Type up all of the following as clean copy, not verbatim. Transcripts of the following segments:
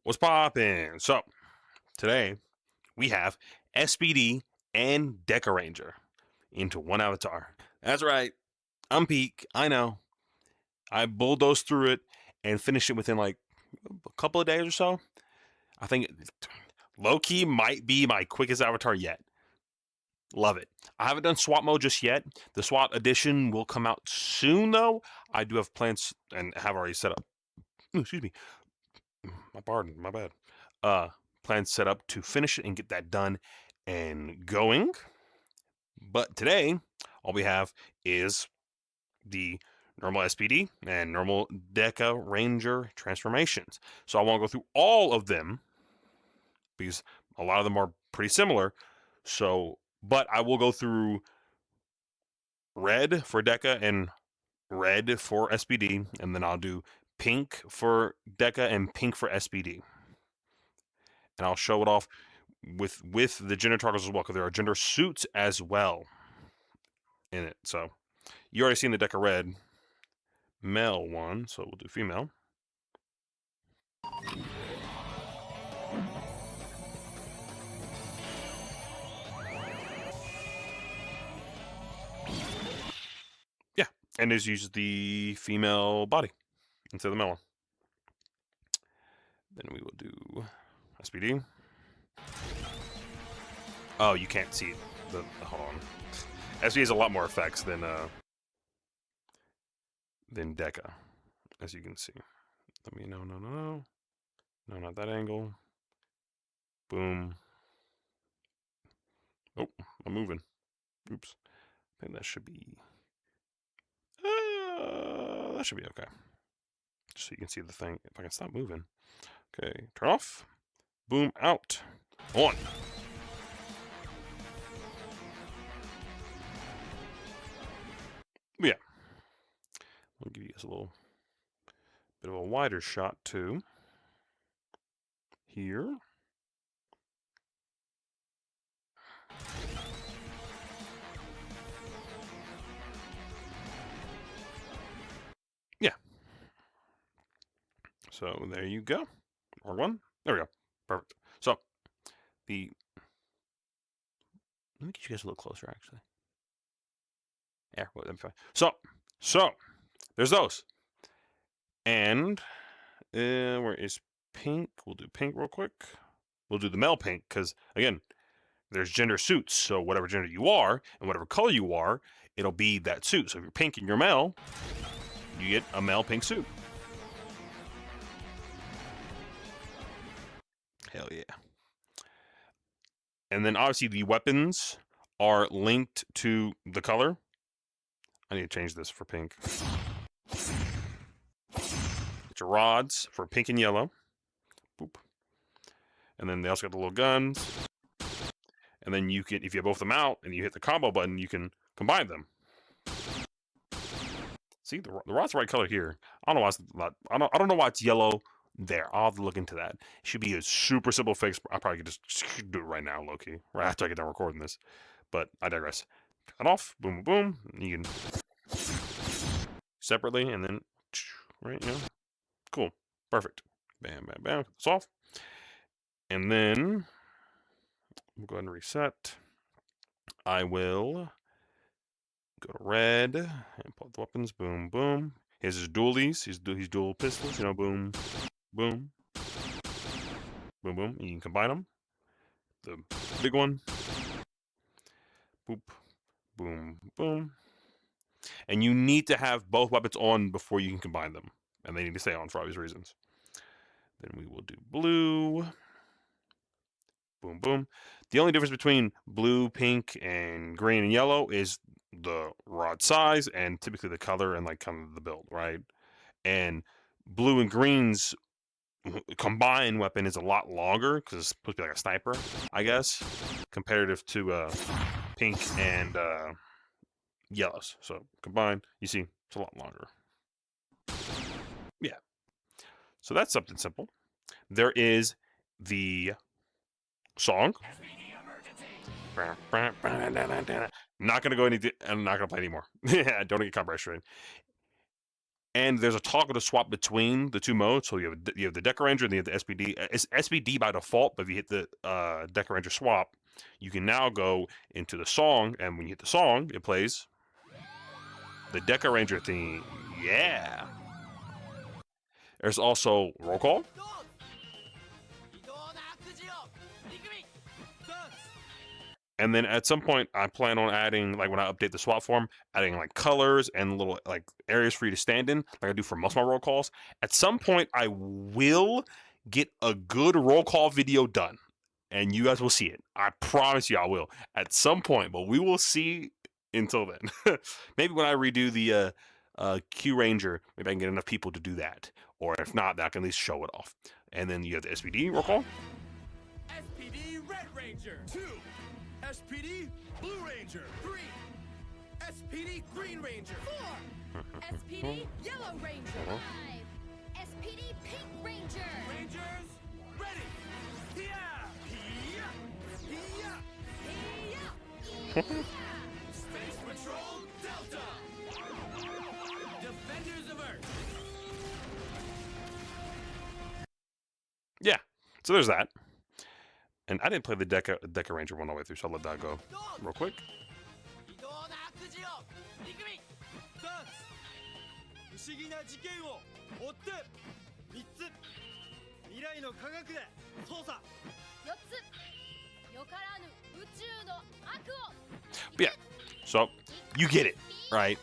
What's poppin'? So, today we have SPD and Dekaranger into one avatar. That's right. I'm Peak. I know. I bulldozed through it and finished it within like a couple of days or so. I think low-key might be my quickest avatar yet. Love it. I haven't done SWAT mode just yet. The SWAT edition will come out soon, though. I do have plans and have already set up. Ooh, excuse me. My bad. Plans set up to finish it and get that done and going. But today, all we have is the normal SPD and normal Dekaranger transformations. So I want to go through all of them because a lot of them are pretty similar. So, but I will go through red for Deka and red for SPD, and then I'll do pink for Deka and pink for SPD. And I'll show it off with the gender toggles as well, because there are gender suits as well in it. So you already seen the Deka red male one, so we'll do female. Yeah, and just use the female body instead of the male one. Then we will do SPD. Oh, you can't see the hold on. SPD has a lot more effects than Deka, as you can see. Let me no, not that angle. Boom. Oh, I'm moving. Oops. I think that should be. That should be okay. Just so you can see the thing. If I can stop moving. Okay, turn off. Boom, out. On. Yeah. I'll give you guys a little bit of a wider shot too. Here. Yeah. So there you go. Or one. There we go. Perfect. So the let me get you guys a little closer actually. Yeah, well, that'd be fine. So there's those. And where is pink? We'll do pink real quick. We'll do the male pink because again, there's gender suits. So whatever gender you are and whatever color you are, it'll be that suit. So if you're pink and you're male, you get a male pink suit. Hell yeah. And then obviously the weapons are linked to the color. I need to change this for pink. It's your rods for pink and yellow. Boop. And then they also got the little guns. And then you can, if you have both of them out and you hit the combo button, you can combine them. See, the rod's the right color here. I don't know why it's not, I don't know why it's yellow there. I'll have to look into that. It should be a super simple fix. I probably could just do it right now, low-key, right after I get done recording this. But I digress. Cut off, boom, boom, boom. You can separately, and then right, you know, cool, perfect. Bam, bam, bam. It's off, and then we'll go ahead and reset. I will go to red and pull up the weapons. Boom, boom. Here's his dualies. He's dual pistols. You know, boom, boom, boom, boom. You can combine them. The big one. Boop, boom, boom. And you need to have both weapons on before you can combine them, and they need to stay on for obvious reasons. Then we will do blue. Boom, boom. The only difference between blue, pink, and green and yellow is the rod size and typically the color and like kind of the build, right? And blue and green's combined weapon is a lot longer because it's supposed to be like a sniper, I guess, comparative to pink and yellows. So combined, you see, it's a lot longer. Yeah. So that's something simple. There is the song. Not gonna go any. I'm not gonna play anymore. Yeah, don't get copyright straight. And there's a toggle to swap between the two modes. So you have the Dekaranger and you have the SPD. It's SPD by default, but if you hit the Dekaranger swap, you can now go into the song, and when you hit the song, it plays the Dekaranger theme. Yeah. There's also roll call. And then at some point, I plan on adding, like when I update the swap form, adding like colors and little like areas for you to stand in, like I do for most of my roll calls. At some point, I will get a good roll call video done, and you guys will see it. I promise you I will at some point, but we will see until then. Maybe when I redo the Q Ranger, maybe I can get enough people to do that. Or if not, I can at least show it off. And then you have the SPD roll call. SPD Red Ranger 2. SPD Blue Ranger 3. SPD Green Ranger 4. SPD Yellow Ranger 5. SPD Pink Ranger. Rangers ready. Here. Space Patrol Delta. Defenders of Earth. Yeah, so there's that. And I didn't play the Dekaranger one all the way through, so I'll let that go real quick. But yeah, so you get it, right?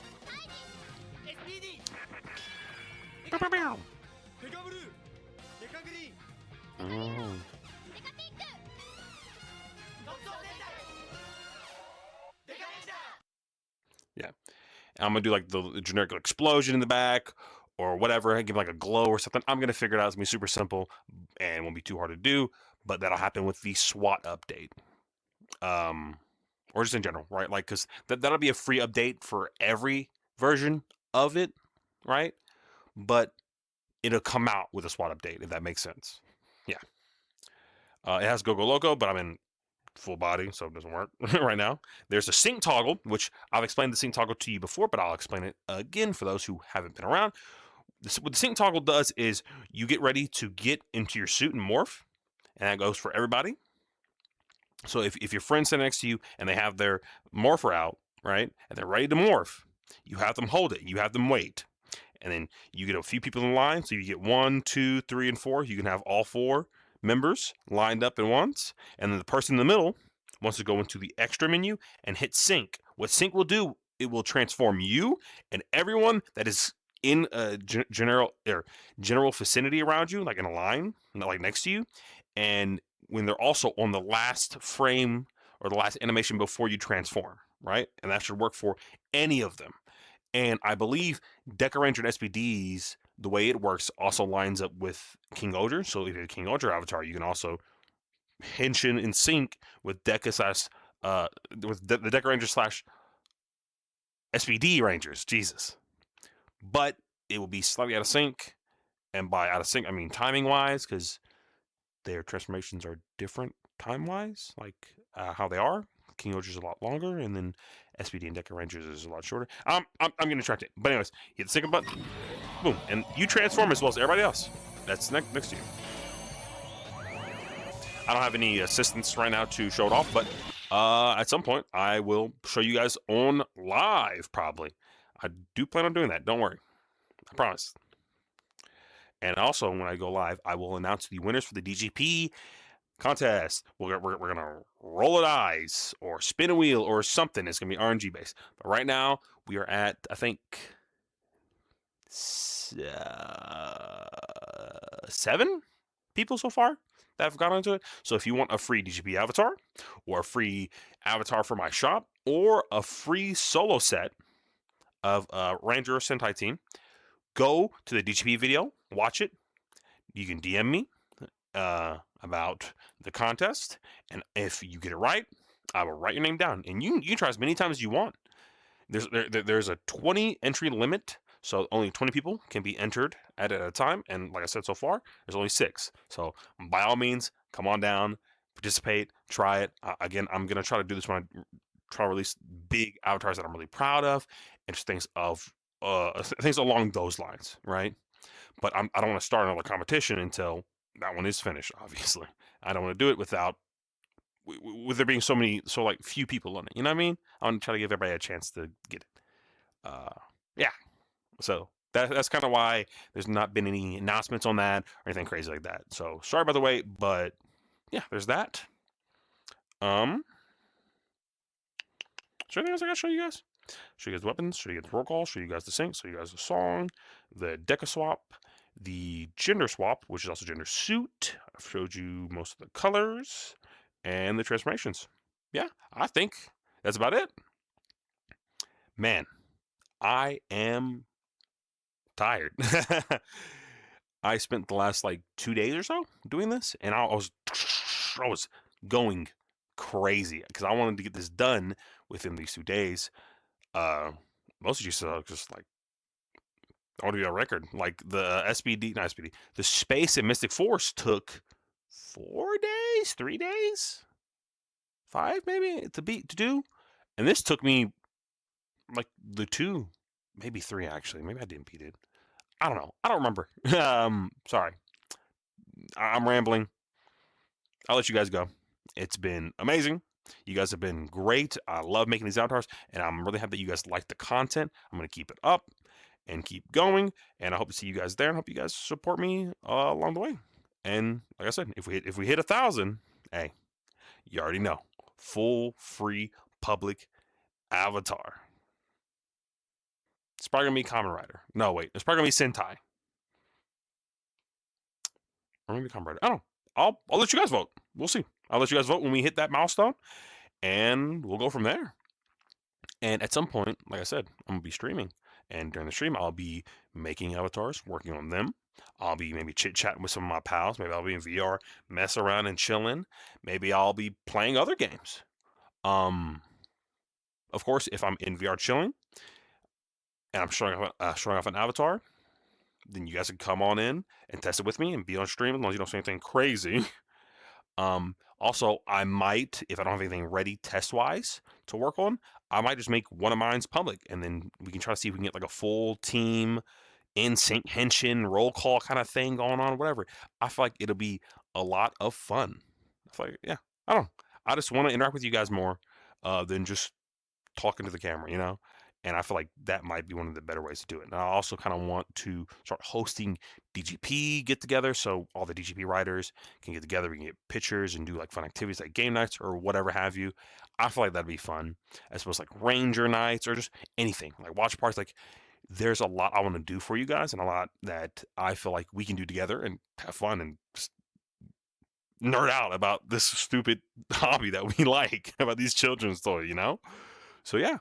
Yeah, and I'm gonna do like the generic explosion in the back or whatever, give like a glow or something. I'm gonna figure it out. It's gonna be super simple and won't be too hard to do, but that'll happen with the SWAT update. Or just in general, right? Like, because that'll be a free update for every version of it, right? But it'll come out with a SWAT update, if that makes sense. Yeah. It has Go Go Loco, but I'm in full body, so it doesn't work right now. There's a sync toggle, which I've explained the sync toggle to you before, but I'll explain it again for those who haven't been around. What the sync toggle does is you get ready to get into your suit and morph, and that goes for everybody. So if your friend's sitting next to you and they have their morpher out, right, and they're ready to morph, you have them hold it. You have them wait. And then you get a few people in line. So you get 1, 2, 3, and 4. You can have all 4 members lined up at once. And then the person in the middle wants to go into the extra menu and hit sync. What sync will do, it will transform you and everyone that is in a general vicinity around you, like in a line, like next to you. And when they're also on the last frame or the last animation before you transform, right? And that should work for any of them. And I believe Dekaranger and SPDs, the way it works, also lines up with King Oger. So if you have a King Oger avatar, you can also henshin in sync with Deca with the Dekaranger slash SPD Rangers. Jesus. But it will be slightly out of sync. And by out of sync, I mean timing wise, because their transformations are different time wise, like how they are. King Oger's a lot longer, and then SPD and Dekarangers is a lot shorter. I'm gonna track it. But anyways, hit the second button, boom, and you transform as well as everybody else that's next to you. I don't have any assistants right now to show it off, but at some point I will show you guys on live, probably. I do plan on doing that. Don't worry, I promise. And also, when I go live, I will announce the winners for the DGP contest. We're gonna roll a dice or spin a wheel or something. It's gonna be RNG based. But right now we are at, I think, 7 people so far that have gone into it. So if you want a free DGP avatar or a free avatar for my shop or a free solo set of Ranger or Sentai team, go to the DGP video, watch it. You can DM me about the contest, and if you get it right, I will write your name down, and you can try as many times as you want. There's a 20 entry limit, so only 20 people can be entered at a time, and like I said so far, there's only 6. So by all means, come on down, participate, try it. Again, I'm gonna try to do this when I try to release big avatars that I'm really proud of, and just things of things along those lines, right? But I don't want to start another competition until that one is finished. Obviously, I don't want to do it without with there being so like few people on it. You know what I mean? I want to try to give everybody a chance to get it. Yeah. So that's kind of why there's not been any announcements on that or anything crazy like that. So sorry by the way, but yeah, there's that. Is there anything else I gotta show you guys? Show you guys the weapons, show you guys the roll call, show you guys the sync, show you guys the song, the deca swap, the gender swap, which is also gender suit. I've showed you most of the colors and the transformations. Yeah, I think that's about it. Man, I am tired. I spent the last like 2 days or so doing this, and I was going crazy because I wanted to get this done within these 2 days. Most of you saw just like I want to be on record. Like the SPD, not SPD, the Space and Mystic Force took 4 days, 3 days, 5 maybe to do, and this took me like the 2, maybe 3 actually. Maybe I didn't beat it. I don't know. I don't remember. Sorry. I'm rambling. I'll let you guys go. It's been amazing. You guys have been great. I love making these avatars, and I'm really happy that you guys like the content. I'm going to keep it up and keep going, and I hope to see you guys there, and hope you guys support me along the way. And like I said, if we hit 1,000, hey, you already know, full free public avatar. It's probably gonna be Kamen Rider. No, wait, it's probably gonna be Sentai. Or maybe Kamen Rider. I don't know. I'll let you guys vote. We'll see. I'll let you guys vote when we hit that milestone, and we'll go from there. And at some point, like I said, I'm gonna be streaming, and during the stream, I'll be making avatars, working on them. I'll be maybe chit chatting with some of my pals. Maybe I'll be in VR, mess around and chilling. Maybe I'll be playing other games. Of course, if I'm in VR chilling and I'm showing off an avatar, then you guys can come on in and test it with me and be on stream as long as you don't say anything crazy. Also, I might, if I don't have anything ready test-wise to work on, I might just make one of mine's public, and then we can try to see if we can get like a full team in sync henshin roll call kind of thing going on, whatever. I feel like it'll be a lot of fun. I feel like, yeah, I don't know. I just want to interact with you guys more than just talking to the camera, you know? And I feel like that might be one of the better ways to do it. And I also kind of want to start hosting DGP get together so all the DGP writers can get together. We can get pictures and do like fun activities like game nights or whatever have you. I feel like that'd be fun, as opposed to like ranger nights or just anything like watch parties. Like there's a lot I want to do for you guys and a lot that I feel like we can do together and have fun and just nerd out about this stupid hobby that we like about these children's toys, you know? So yeah,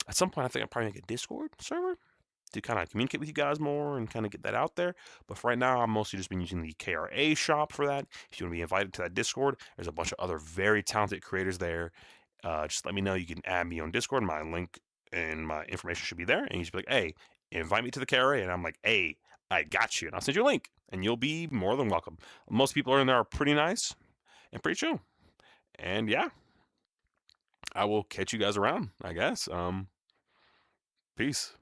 at some point I think I'll probably make a Discord server to kind of communicate with you guys more and kind of get that out there. But for right now, I'm mostly just been using the KRA shop for that. If you want to be invited to that Discord, there's a bunch of other very talented creators there. Just let me know. You can add me on Discord. My link and my information should be there. And you should be like, hey, invite me to the KRA. And I'm like, hey, I got you. And I'll send you a link. And you'll be more than welcome. Most people in there are pretty nice and pretty chill. And yeah, I will catch you guys around, I guess. Peace.